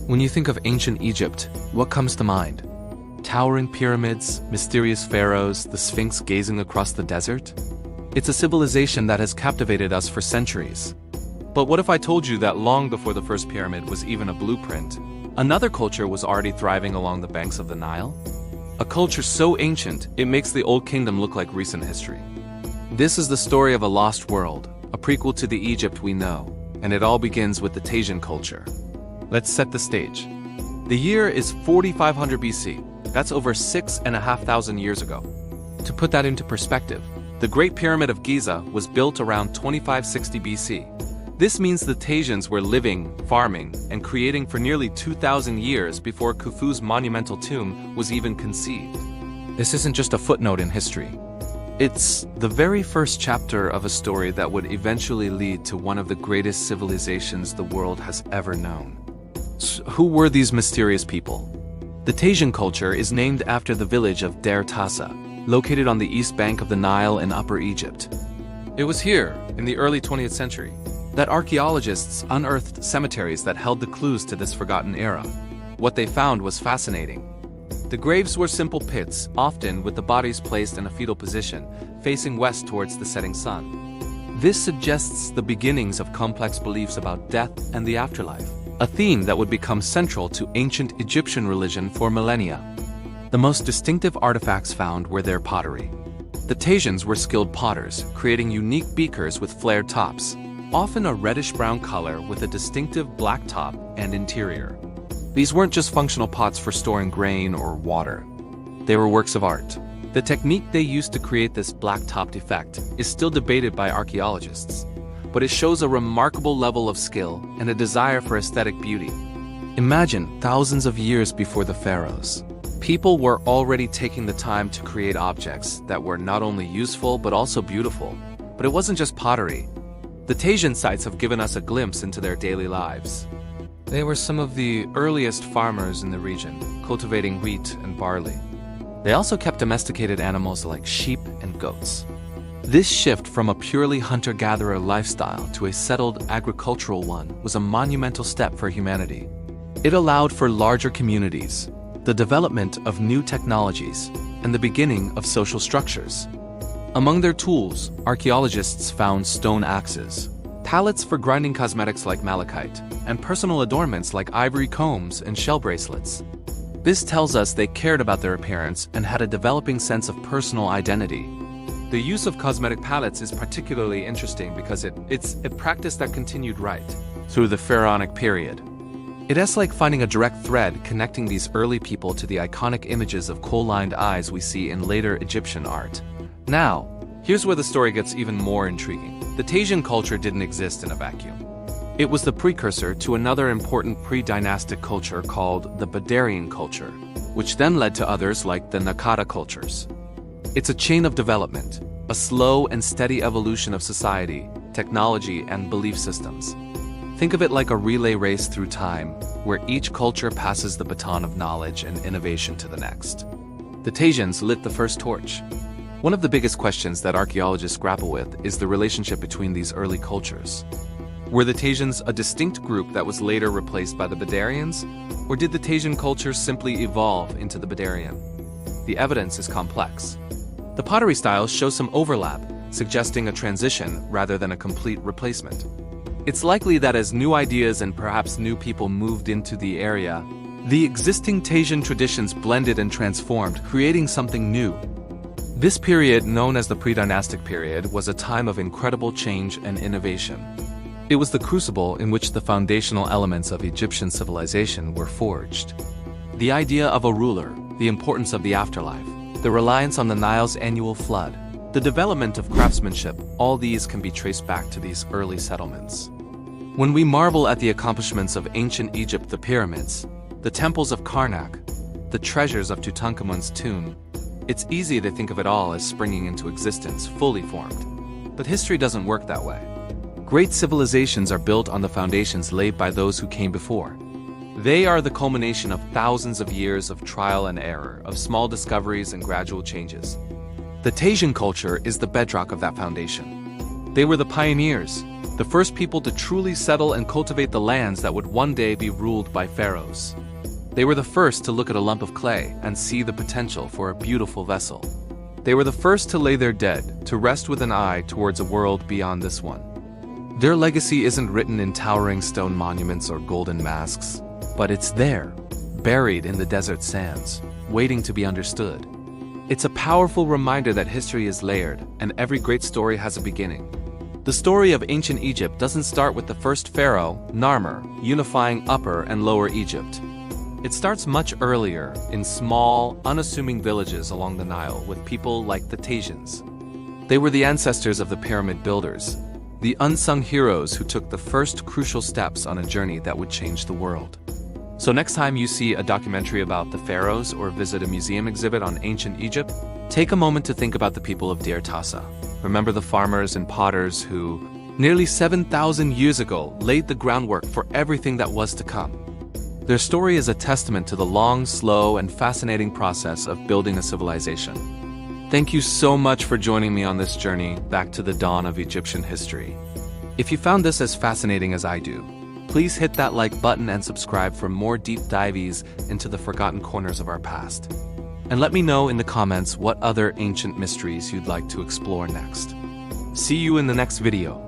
When you think of ancient Egypt, what comes to mind? Towering pyramids, mysterious pharaohs, the Sphinx gazing across the desert? It's a civilization that has captivated us for centuries. But what if I told you that long before the first pyramid was even a blueprint, another culture was already thriving along the banks of the Nile? A culture so ancient, it makes the Old Kingdom look like recent history. This is the story of a lost world, a prequel to the Egypt we know, and it all begins with the Tajan culture. Let's set the stage. The year is 4500 BC. That's over 6,500 years ago. To put that into perspective, the Great Pyramid of Giza was built around 2560 BC. This means the Tajans were living, farming, and creating for nearly 2,000 years before Khufu's monumental tomb was even conceived. This isn't just a footnote in history. It's the very first chapter of a story that would eventually lead to one of the greatest civilizations the world has ever known. So who were these mysterious people? The Tajan culture is named after the village of Deir Tassa, located on the east bank of the Nile in Upper Egypt. It was here, in the early 20th century, that archaeologists unearthed cemeteries that held the clues to this forgotten era. What they found was fascinating. The graves were simple pits, often with the bodies placed in a fetal position, facing west towards the setting sun. This suggests the beginnings of complex beliefs about death and the afterlife, a theme that would become central to ancient Egyptian religion for millennia. The most distinctive artifacts found were their pottery. The Tajans were skilled potters, creating unique beakers with flared tops, often a reddish-brown color with a distinctive black top and interior. These weren't just functional pots for storing grain or water. They were works of art. The technique they used to create this black-topped effect is still debated by archaeologists, but it shows a remarkable level of skill and a desire for aesthetic beauty. Imagine thousands of years before the pharaohs. People were already taking the time to create objects that were not only useful but also beautiful. But it wasn't just pottery. The Tajan sites have given us a glimpse into their daily lives. They were some of the earliest farmers in the region, cultivating wheat and barley. They also kept domesticated animals like sheep and goats. This shift from a purely hunter-gatherer lifestyle to a settled agricultural one was a monumental step for humanity. It allowed for larger communities, the development of new technologies, and the beginning of social structures. Among their tools, archaeologists found stone axes, pallets for grinding cosmetics like malachite, and personal adornments like ivory combs and shell bracelets. This tells us they cared about their appearance and had a developing sense of personal identity. The use of cosmetic palettes is particularly interesting because it's a practice that continued right through the pharaonic period. It's like finding a direct thread connecting these early people to the iconic images of kohl-lined eyes we see in later Egyptian art. Now, here's where the story gets even more intriguing. The Tajan culture didn't exist in a vacuum. It was the precursor to another important pre-dynastic culture called the Badarian culture, which then led to others like the Naqada cultures. It's a chain of development, a slow and steady evolution of society, technology, and belief systems. Think of it like a relay race through time, where each culture passes the baton of knowledge and innovation to the next. The Tajans lit the first torch. One of the biggest questions that archaeologists grapple with is the relationship between these early cultures. Were the Tajans a distinct group that was later replaced by the Badarians, or did the Tajan culture simply evolve into the Badarian? The evidence is complex. The pottery styles show some overlap, suggesting a transition rather than a complete replacement. It's likely that as new ideas and perhaps new people moved into the area, the existing Tajan traditions blended and transformed, creating something new. This period, known as the pre-dynastic period, was a time of incredible change and innovation. It was the crucible in which the foundational elements of Egyptian civilization were forged. The idea of a ruler, the importance of the afterlife, the reliance on the Nile's annual flood, the development of craftsmanship, all these can be traced back to these early settlements. When we marvel at the accomplishments of ancient Egypt, the pyramids, the temples of Karnak, the treasures of Tutankhamun's tomb, it's easy to think of it all as springing into existence, fully formed. But history doesn't work that way. Great civilizations are built on the foundations laid by those who came before. They are the culmination of thousands of years of trial and error, of small discoveries and gradual changes. The Tajan culture is the bedrock of that foundation. They were the pioneers, the first people to truly settle and cultivate the lands that would one day be ruled by pharaohs. They were the first to look at a lump of clay and see the potential for a beautiful vessel. They were the first to lay their dead, to rest with an eye towards a world beyond this one. Their legacy isn't written in towering stone monuments or golden masks, but it's there, buried in the desert sands, waiting to be understood. It's a powerful reminder that history is layered, and every great story has a beginning. The story of ancient Egypt doesn't start with the first pharaoh, Narmer, unifying Upper and Lower Egypt. It starts much earlier, in small, unassuming villages along the Nile with people like the Thasians. They were the ancestors of the pyramid builders, the unsung heroes who took the first crucial steps on a journey that would change the world. So next time you see a documentary about the pharaohs or visit a museum exhibit on ancient Egypt, take a moment to think about the people of Deir Tassa. Remember the farmers and potters who, nearly 7,000 years ago, laid the groundwork for everything that was to come. Their story is a testament to the long, slow, and fascinating process of building a civilization. Thank you so much for joining me on this journey back to the dawn of Egyptian history. If you found this as fascinating as I do, please hit that like button and subscribe for more deep dives into the forgotten corners of our past. And let me know in the comments what other ancient mysteries you'd like to explore next. See you in the next video.